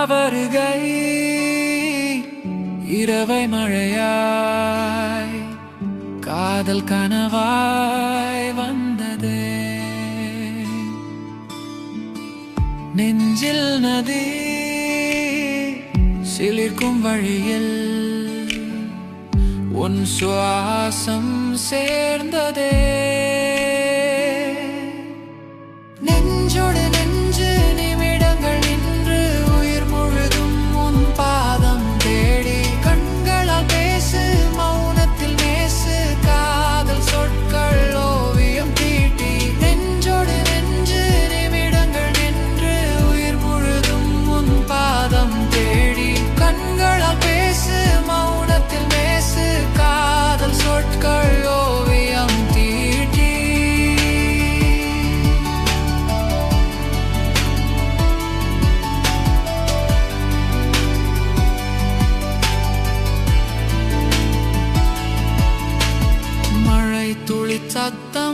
வருகை இரவை மழையாய் காதல் கனவாய் வந்ததே நெஞ்சில் நதி சிலிர்க்கும் வழியில் உன் சுவாசம் சேர்ந்ததே நெஞ்சோடு நெஞ்சு நிமிடங்கள் நின்று உயிர் முழுதும் உன் பாதம் தேடி கண்களால் பேசு மௌனத்தில் மேசு காதல் சொற்கள் ஓவியம் தீட்டி நெஞ்சோடு நெஞ்சு நிமிடங்கள் நின்று உயிர் முழுதும் உன் பாதம் தேடி கண்களால் பேசு மௌனத்தில் மேசு காதல் சொற்கள் ஓவியம் தீட்டி மழை துளி சத்தம்